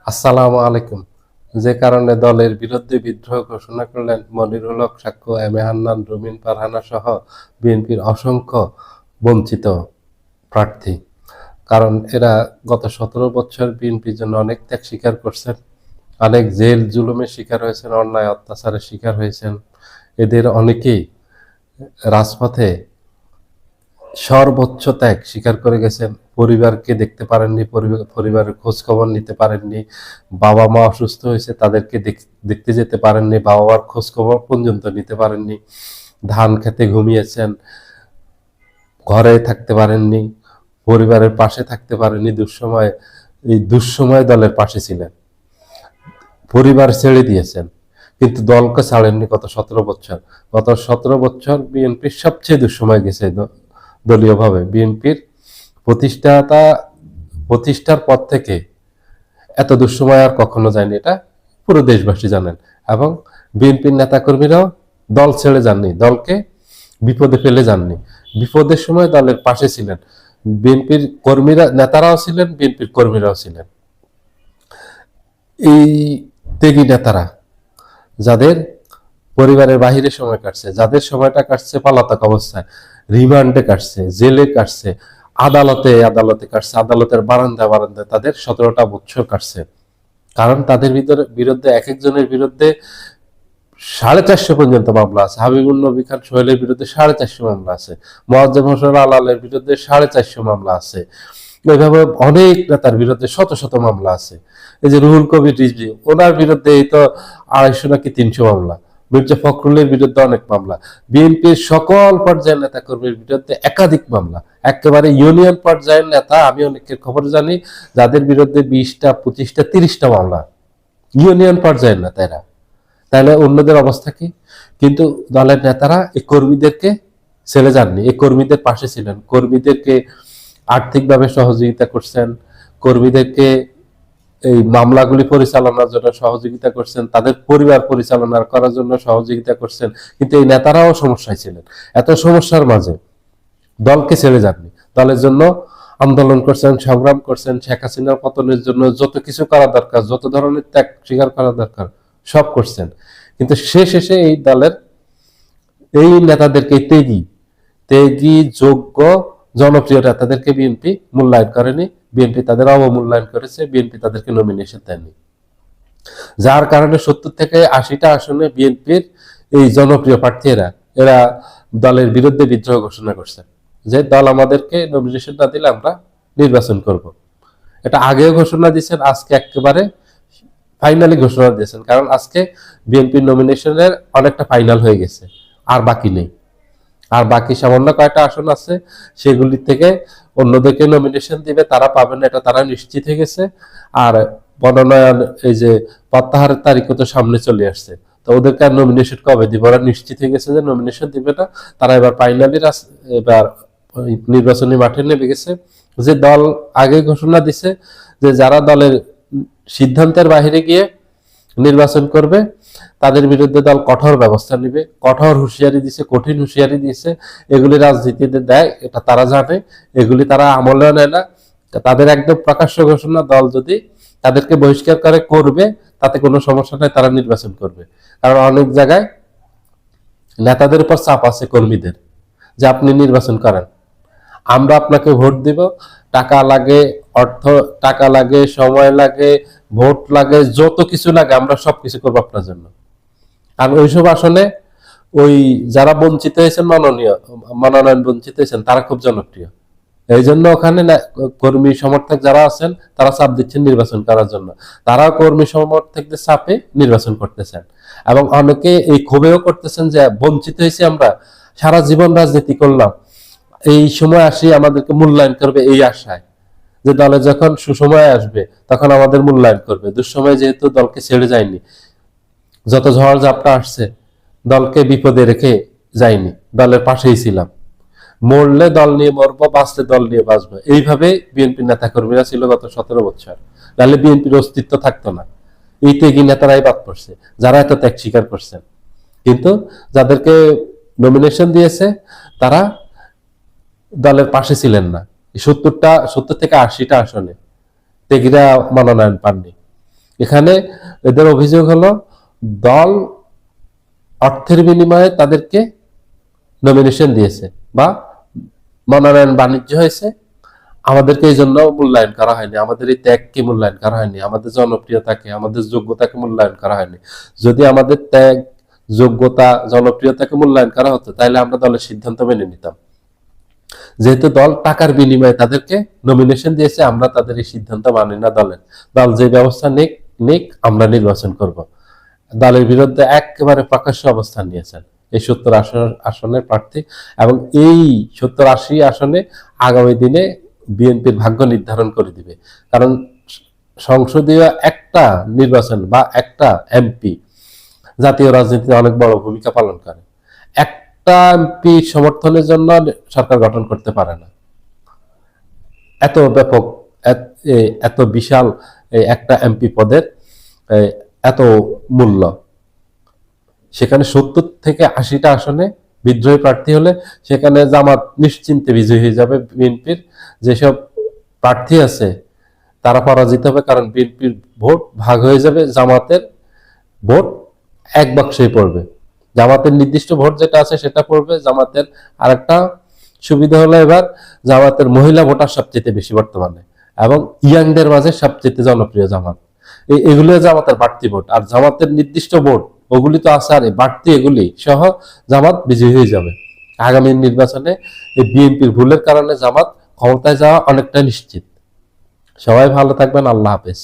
আসসালামু আলাইকুম। যে কারণে দলের বিরুদ্ধে বিদ্রোহ ঘোষণা করলেন মনিরুল হক সাক্ষ্য, এম এ হান্নান, রুমিন ফারহানা সহ বিএনপির অসংখ্য বঞ্চিত প্রার্থী। কারণ এরা গত 17 বছর বিএনপির জন্য অনেক ত্যাগ স্বীকার করছেন, অনেক জেল জুলুমের শিকার হয়েছেন, অন্যায় অত্যাচারের শিকার হয়েছেন। এদের অনেকেই রাজপথে সর্বোচ্চ ত্যাগ স্বীকার করে গেছেন। পরিবারকে দেখতে পারেননি, পরিবারের খোঁজ খবর নিতে পারেননি। বাবা মা অসুস্থ হয়েছে, তাদেরকে দেখতে যেতে পারেননি, বাবা মার খোঁজ খবর পর্যন্ত নিতে পারেননি। ধান খেতে ঘুমিয়েছেন, ঘরে থাকতে পারেননি, পরিবারের পাশে থাকতে পারেননি। দুঃসময়, এই দুঃসময় দলের পাশে ছিলেন, পরিবার ছেড়ে দিয়েছেন, কিন্তু দলকে ছাড়েননি। গত 17 বছর বিএনপির সবচেয়ে দুঃসময় গেছে দলীয়ভাবে। বিএনপির প্রতিষ্ঠার পর থেকে এত দুঃসময় আর কখনো যায়নি, এটা পুরো দেশবাসী জানেন। এবং বিএনপির নেতাকর্মীরাও দল ছেড়ে যাননি, দলকে বিপদে ফেলে যাননি। বিপদের সময় দলের পাশে ছিলেন। বিএনপির কর্মীরা, নেতারাও ছিলেন, বিএনপির কর্মীরাও ছিলেন। এই ত্যাগী নেতারা, যাদের পরিবারের বাহিরে সময় কাটছে, যাদের সময়টা কাটছে পলাতক অবস্থায়, রিমান্ডে কাটছে, জেলে কাটছে, আদালতে কাটছে, আদালতের বারান্দায় তাদের 17টা বছর কাটছে। কারণ তাদের বিরুদ্ধে এক একজনের বিরুদ্ধে 450 পর্যন্ত মামলা আছে। হাবিবুল নবী খান সোহেলের বিরুদ্ধে 450 মামলা আছে, মোয়াজ্জেম হোসেন আলালের বিরুদ্ধে 450 মামলা আছে। এইভাবে অনেক নেতার বিরুদ্ধে শত শত মামলা আছে। এই যে রুহুল কবির রিজভী, ওনার বিরুদ্ধে এই তো 250 নাকি 300 মামলা। মির্জা ফখরুলের বিরুদ্ধে অনেক মামলা। বিএনপির সকল পর্যায়ের নেতা কর্মীর বিরুদ্ধে একাধিক মামলা। একেবারে ইউনিয়ন পর্যায়ের নেতা, আমি অনেকের খবর জানি, যাদের বিরুদ্ধে 20টা, 25টা, 30টা মামলা। ইউনিয়ন পর্যায়ের নেতা এরা। তাহলে অন্যদের অবস্থা কি? কিন্তু দলের নেতারা এই কর্মীদেরকে ছেড়ে যাননি, এই কর্মীদের পাশে ছিলেন, কর্মীদেরকে আর্থিকভাবে সহযোগিতা করছেন, কর্মীদেরকে এই মামলাগুলি পরিচালনার জন্য সহযোগিতা করছেন, তাদের পরিবার পরিচালনা করার জন্য সহযোগিতা করছেন। কিন্তু এই নেতারাও সমস্যায় ছিলেন। এত সমস্যার মাঝে দলকে ছেড়ে যাননি, দলের জন্য আন্দোলন করছেন, সংগ্রাম করছেন। শেখ হাসিনার পতনের জন্য যত কিছু করা দরকার, যত ধরনের ত্যাগ স্বীকার করা দরকার, সব করছেন। কিন্তু শেষে এই দলের এই নেতাদেরকে ত্যাগী যোগ্য জনপ্রিয় নেতাদেরকে বিএনপি মূল্যায়ন করেনি, বিএনপি তাদের অবমূল্যায়ন করেছে, বিএনপি তাদেরকে নমিনেশন দেয়নি। যার কারণে 70 থেকে 80টা আসনে বিএনপির এই জনপ্রিয় প্রার্থীরা, এরা দলের বিরুদ্ধে বিদ্রোহ ঘোষণা করছে যে দল আমাদেরকে নমিনেশন না দিলে আমরা নির্বাচন করব। এটা আগেও ঘোষণা দিয়েছেন, আজকে একেবারে ফাইনালি ঘোষণা দিয়েছেন। কারণ আজকে বিএনপির নমিনেশনের অনেকটা ফাইনাল হয়ে গেছে, আর বাকি নেই। আর বাকি সামান্য কয়টা আসন আছে, সেগুলি থেকে অন্যদেরকে নমিনেশন দিবে, তারা পাবে না, এটা তারা নিশ্চিত হয়ে গেছে। আর মনোনয়ন, এই যে প্রত্যাহারের তারিখও তো সামনে চলে আসছে, তো ওদেরকে আর নমিনেশন কবে দিবে ওরা নিশ্চিত হয়ে গেছে যে নমিনেশন দিবে না। তারা এবার ফাইনালি এবার নির্বাচনী মাঠে নেমে গেছে। যে দল আগে ঘোষণা দিছে যে যারা দলের সিদ্ধান্তের বাহিরে গিয়ে নির্বাচন করবে তাদের বিরুদ্ধে দল কঠোর ব্যবস্থা নিবে, কঠোর হুঁশিয়ারি দিছে, কঠিন হুঁশিয়ারি দিয়েছে। এগুলি রাজনীতিতে দেয়, এটা তারা জানে, এগুলি তারা আমলেও নেয় না। তাদের একদম প্রকাশ্য ঘোষণা, দল যদি তাদেরকে বহিষ্কার করবে তাতে কোনো সমস্যা নাই, তারা নির্বাচন করবে। কারণ অনেক জায়গায় নেতাদের উপর চাপ আছে কর্মীদের, যে আপনি নির্বাচন করেন, আমরা আপনাকে ভোট দিব, টাকা লাগে, টাকা লাগে, সময় লাগে, ভোট লাগে, যত কিছু লাগে আমরা সবকিছু করবো আপনার জন্য। আর ওইসব আসনে ওই যারা বঞ্চিত হয়েছেন, মনোনয়ন বঞ্চিত হয়েছেন, তারা খুব জনপ্রিয়। এই জন্য ওখানে কর্মী সমর্থক যারা আছেন তারা চাপ দিচ্ছেন নির্বাচন করার জন্য। তারা কর্মী সমর্থকদের চাপে নির্বাচন করতেছেন, এবং অনেকে এই ক্ষোভেও করতেছেন যে বঞ্চিত হয়েছে, আমরা সারা জীবন রাজনীতি করলাম, এই সময় আসি আমাদেরকে মূল্যায়ন করবে এই আশায়, যে দলে যখন সুসময় আসবে তখন আমাদের মূল্যায়ন করবে। দুঃসময় যেহেতু দলকে ছেড়ে যায়নি, যত ঝড় ঝাপটা আসছে দলকে বিপদে রেখে যায়নি, দলের পাশেই ছিলাম। মরলে দল নিয়ে মরবো, বাঁচলে দল নিয়ে বাঁচবো, এইভাবে বিএনপি নেতা কর্মীরা ছিল গত 17 বছর। নাহলে বিএনপির অস্তিত্ব থাকতো না। এই ত্যাগী নেতারাই বাদ পড়ছে, যারা এত ত্যাগ স্বীকার করছেন। কিন্তু যাদেরকে নমিনেশন দিয়েছে তারা দলের পাশে ছিলেন না। 70 থেকে 80টা আসনে ত্যাগীরা মনোনয়ন পাননি। এখানে এদের অভিযোগ হলো দল অর্থের বিনিময়ে তাদেরকে নমিনেশন দিয়েছে বা মনোনয়ন বাণিজ্য হয়েছে, আমাদেরকে এই জন্য মূল্যায়ন করা হয়নি, আমাদের এই ত্যাগকে মূল্যায়ন করা হয়নি, আমাদের জনপ্রিয়তাকে, আমাদের যোগ্যতাকে মূল্যায়ন করা হয়নি। যদি আমাদের ত্যাগ, যোগ্যতা, জনপ্রিয়তাকে মূল্যায়ন করা হতো তাহলে আমরা দলের সিদ্ধান্ত মেনে নিতাম। যেহেতু দল টাকার বিনিময়ে তাদেরকে নমিনেশন দিয়েছে, আমরা তাদের এই সিদ্ধান্ত মানি না। দল যে ব্যবস্থা নিক আমরা নির্বাচন করব। দলের বিরুদ্ধে একেবারে প্রকাশ্য অবস্থান নিয়েছেন এই 70 আসনের প্রার্থী, এবং এই 70-80 আসনে আগামী দিনে বিএনপির ভাগ্য নির্ধারণ করে দিবে। কারণ সংসদীয় একটা নির্বাচন বা একটা এমপি জাতীয় রাজনীতিতে অনেক বড় ভূমিকা পালন করে। একটা এমপি সমর্থনের জন্য সরকার গঠন করতে পারে না। এত ব্যাপক, এত বিশাল একটা এমপি পদের এত মূল্য। সেখানে 70 থেকে 80টা আসনে বিদ্রোহী প্রার্থী হলে সেখানে জামাত নিশ্চিন্তে বিজয়ী হয়ে যাবে। বিএনপির যেসব প্রার্থী আছে তারা পরাজিত হবে, কারণ বিএনপির ভোট ভাগ হয়ে যাবে, জামাতের ভোট এক বাক্সেই পড়বে। জামাতের নির্দিষ্ট ভোট যেটা আছে সেটা পড়বে। জামাতের আরেকটা সুবিধা হলো এবার জামাতের মহিলা ভোটার সবচেয়ে বেশি বর্তমানে, এবং ইয়াংদের মাঝে সবচেয়ে জনপ্রিয় জামাত। এগুলো জামাতের বাড়তি ভোট, আর জামাতের নির্দিষ্ট ভোট ওগুলি তো আছে, আর বাড়তি এগুলি সহ জামাত বিজয়ী হয়ে যাবে। আগামী নির্বাচনে এই বিএনপির ভুলের কারণে জামাত ক্ষমতায় যাওয়া অনেকটা নিশ্চিত। সবাই ভালো থাকবেন, আল্লাহ হাফেজ।